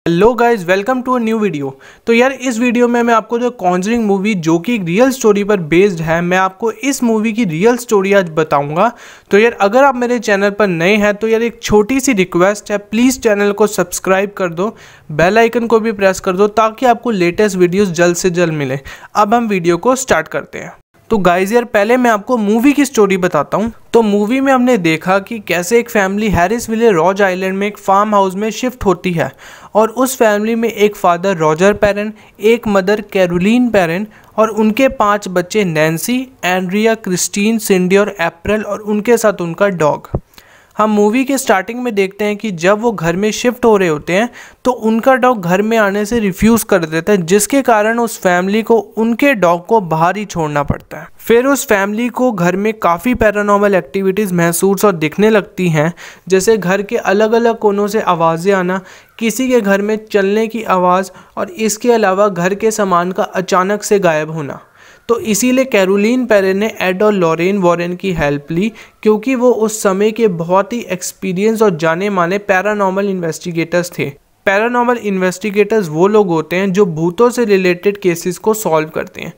Hello guys, welcome to a new video. तो यार इस वीडियो में मैं आपको जो कॉन्जरिंग मूवी जो कि एक रियल स्टोरी पर बेस्ड है, मैं आपको इस मूवी की रियल स्टोरी आज बताऊंगा। तो यार अगर आप मेरे चैनल पर नए हैं तो यार एक छोटी सी रिक्वेस्ट है, प्लीज़ चैनल को सब्सक्राइब कर दो, बेल आइकन को भी प्रेस कर दो ताकि आपको लेटेस्ट वीडियोज़ जल्द से जल्द मिले। अब हम वीडियो को स्टार्ट करते हैं। तो गाइज यार पहले मैं आपको मूवी की स्टोरी बताता हूँ। तो मूवी में हमने देखा कि कैसे एक फैमिली हैरिसविले रॉज आइलैंड में एक फार्म हाउस में शिफ्ट होती है और उस फैमिली में एक फादर रॉजर पेरेन, एक मदर कैरोलीन पेरेन और उनके 5 बच्चे नैन्सी, एंड्रिया, क्रिस्टीन, सिंडी और अप्रैल और उनके साथ उनका डॉग। हम मूवी के स्टार्टिंग में देखते हैं कि जब वो घर में शिफ्ट हो रहे होते हैं तो उनका डॉग घर में आने से रिफ्यूज़ कर देता है, जिसके कारण उस फैमिली को उनके डॉग को बाहर ही छोड़ना पड़ता है। फिर उस फैमिली को घर में काफ़ी पैरानॉर्मल एक्टिविटीज़ महसूस और दिखने लगती हैं, जैसे घर के अलग अलग कोनों से आवाज़ें आना, किसी के घर में चलने की आवाज़ और इसके अलावा घर के सामान का अचानक से गायब होना। तो इसीलिए कैरोलीन पेरेन ने एड और लॉरेन वॉरेन की हेल्प ली, क्योंकि वो उस समय के बहुत ही एक्सपीरियंस और जाने माने पैरानॉर्मल इन्वेस्टिगेटर्स थे। पैरानॉर्मल इन्वेस्टिगेटर्स वो लोग होते हैं जो भूतों से रिलेटेड केसेस को सॉल्व करते हैं।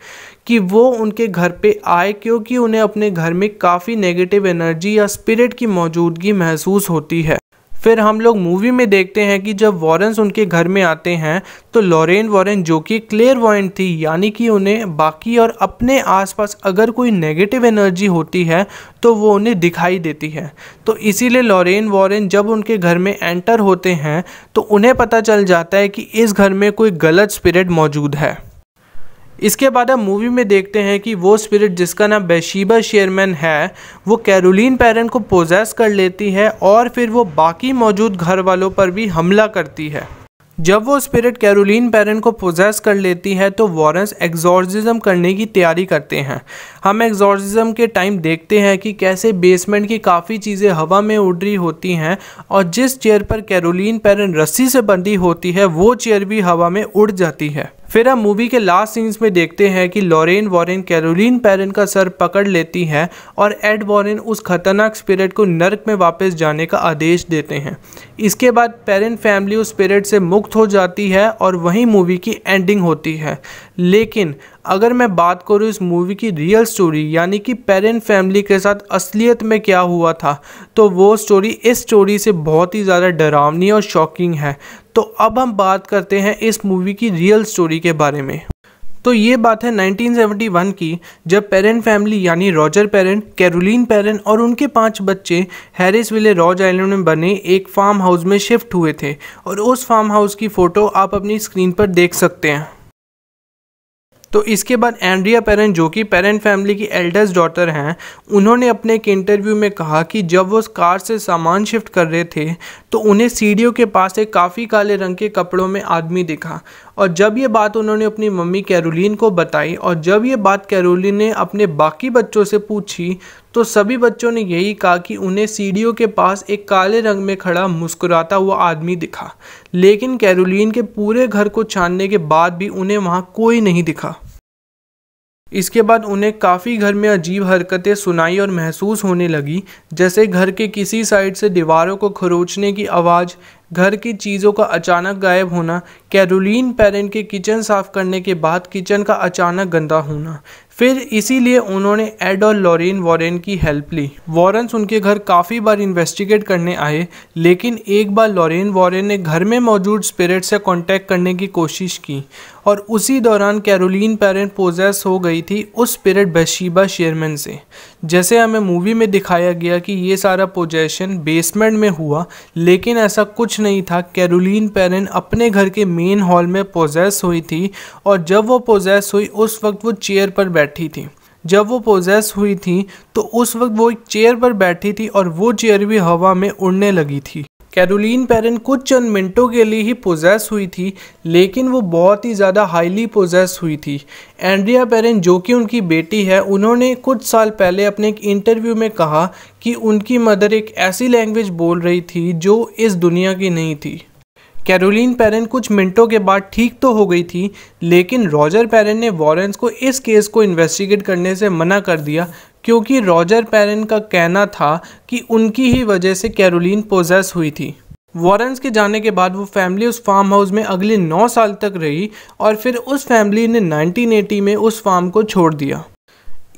कि वो उनके घर पे आए क्योंकि उन्हें अपने घर में काफ़ी नेगेटिव एनर्जी या स्पिरिट की मौजूदगी महसूस होती है। फिर हम लोग मूवी में देखते हैं कि जब वॉरेन्स उनके घर में आते हैं तो लॉरेन वॉरेन जो कि क्लेयरवॉयंट थी, यानी कि उन्हें बाकी और अपने आसपास अगर कोई नेगेटिव एनर्जी होती है तो वो उन्हें दिखाई देती है। तो इसीलिए लॉरेन वॉरेन जब उनके घर में एंटर होते हैं तो उन्हें पता चल जाता है कि इस घर में कोई गलत स्पिरिट मौजूद है। इसके बाद हम मूवी में देखते हैं कि वो स्पिरिट जिसका नाम बेशीबा शेयरमैन है, वो कैरोलीन पेरेन को पोजेस कर लेती है और फिर वो बाकी मौजूद घर वालों पर भी हमला करती है। जब वो स्पिरिट कैरोलीन पेरेन को पोजेस कर लेती है तो वॉरेन्स एग्जॉर्सिज्म करने की तैयारी करते हैं। हम एग्जॉर्सिज्म के टाइम देखते हैं कि कैसे बेसमेंट की काफ़ी चीज़ें हवा में उड़ रही होती हैं और जिस चेयर पर कैरोलीन पेरेन रस्सी से बंधी होती है वो चेयर भी हवा में उड़ जाती है। फिर हम मूवी के लास्ट सीन्स में देखते हैं कि लॉरेन वॉरेन कैरोलीन पेरेन का सर पकड़ लेती है और एड वॉरेन उस खतरनाक स्पिरिट को नर्क में वापस जाने का आदेश देते हैं। इसके बाद पेरेन फैमिली उस स्पिरिट से मुक्त हो जाती है और वहीं मूवी की एंडिंग होती है। लेकिन अगर मैं बात करूँ इस मूवी की रियल स्टोरी, यानी कि पेरेन फैमिली के साथ असलियत में क्या हुआ था, तो वो स्टोरी इस स्टोरी से बहुत ही ज़्यादा डरावनी और शॉकिंग है। तो अब हम बात करते हैं इस मूवी की रियल स्टोरी के बारे में। तो ये बात है 1971 की, जब पेरेन फैमिली यानी रॉजर पेरेन, कैरोलीन पेरेन और उनके 5 बच्चे हैरिसविले रॉज आइलैंड में बने एक फार्म हाउस में शिफ्ट हुए थे और उस फार्म हाउस की फ़ोटो आप अपनी स्क्रीन पर देख सकते हैं। तो इसके बाद एंड्रिया पेरेन जो कि पेरेन फैमिली की एल्डेस्ट डॉटर हैं, उन्होंने अपने एक इंटरव्यू में कहा कि जब वो कार से सामान शिफ्ट कर रहे थे तो उन्हें सीढ़ियों के पास एक काफ़ी काले रंग के कपड़ों में आदमी दिखा। और जब ये बात उन्होंने अपनी मम्मी कैरोलीन को बताई और जब ये बात कैरोलीन ने अपने बाकी बच्चों से पूछी तो सभी बच्चों ने यही कहा कि उन्हें सीढ़ियों के पास एक काले रंग में खड़ा मुस्कुराता हुआ आदमी दिखा। लेकिन कैरोलीन के पूरे घर को छानने के बाद भी उन्हें वहाँ कोई नहीं दिखा। इसके बाद उन्हें काफ़ी घर में अजीब हरकतें सुनाई और महसूस होने लगी, जैसे घर के किसी साइड से दीवारों को खरोंचने की आवाज़, घर की चीज़ों का अचानक गायब होना, कैरोलीन पेरेन के किचन साफ़ करने के बाद किचन का अचानक गंदा होना। फिर इसीलिए उन्होंने एड और लॉरेन वॉरेन की हेल्प ली। वॉरेन्स उनके घर काफ़ी बार इन्वेस्टिगेट करने आए, लेकिन एक बार लॉरेन वॉरेन ने घर में मौजूद स्पिरिट से कांटेक्ट करने की कोशिश की और उसी दौरान कैरोलीन पेरेन पोजेस हो गई थी उस स्पिरिट बेशीबा शेयरमैन से। जैसे हमें मूवी में दिखाया गया कि ये सारा पोजेशन बेसमेंट में हुआ, लेकिन ऐसा कुछ नहीं था। कैरोलीन पेरेन अपने घर के मेन हॉल में पोजेस हुई थी और जब वो पोजेस हुई उस वक्त वो चेयर पर बैठी थी। जब वो पोजेस हुई थी तो उस वक्त वो एक चेयर पर बैठी थी और वो चेयर भी हवा में उड़ने लगी थी। कैरोलीन पेरेन कुछ चंद मिनटों के लिए ही पोजेस हुई थी, लेकिन वो बहुत ही ज़्यादा हाईली पोजेस हुई थी। एंड्रिया पेरेन जो कि उनकी बेटी है, उन्होंने कुछ साल पहले अपने एक इंटरव्यू में कहा कि उनकी मदर एक ऐसी लैंग्वेज बोल रही थी जो इस दुनिया की नहीं थी। कैरोलीन पेरेन कुछ मिनटों के बाद ठीक तो हो गई थी, लेकिन रॉजर पेरेन ने वॉरेन्स को इस केस को इन्वेस्टिगेट करने से मना कर दिया, क्योंकि रॉजर पेरेन का कहना था कि उनकी ही वजह से कैरोलीन पोजेस हुई थी। वॉरेन्स के जाने के बाद वो फैमिली उस फार्म हाउस में अगले 9 साल तक रही और फिर उस फैमिली ने 1980 में उस फार्म को छोड़ दिया।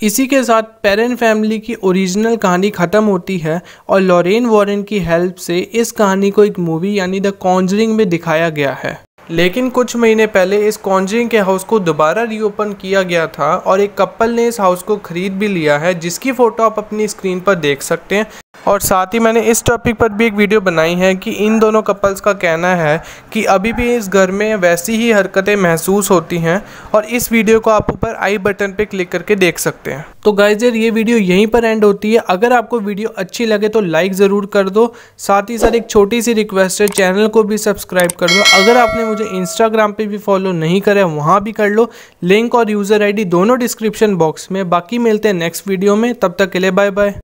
इसी के साथ पेरेंट फैमिली की ओरिजिनल कहानी ख़त्म होती है और लॉरेन वॉरेन की हेल्प से इस कहानी को एक मूवी यानी द कॉन्जरिंग में दिखाया गया है। लेकिन कुछ महीने पहले इस कॉन्जरिंग के हाउस को दोबारा रीओपन किया गया था और एक कपल ने इस हाउस को ख़रीद भी लिया है, जिसकी फ़ोटो आप अपनी स्क्रीन पर देख सकते हैं। और साथ ही मैंने इस टॉपिक पर भी एक वीडियो बनाई है कि इन दोनों कपल्स का कहना है कि अभी भी इस घर में वैसी ही हरकतें महसूस होती हैं, और इस वीडियो को आप ऊपर आई बटन पे क्लिक करके देख सकते हैं। तो गाइस यार ये वीडियो यहीं पर एंड होती है। अगर आपको वीडियो अच्छी लगे तो लाइक ज़रूर कर दो, साथ ही साथ एक छोटी सी रिक्वेस्ट है, चैनल को भी सब्सक्राइब कर दो। अगर आपने मुझे इंस्टाग्राम पे भी फॉलो नहीं करा वहाँ भी कर लो, लिंक और यूज़र ID दोनों डिस्क्रिप्शन बॉक्स में। बाकी मिलते हैं नेक्स्ट वीडियो में, तब तक के लिए बाय बाय।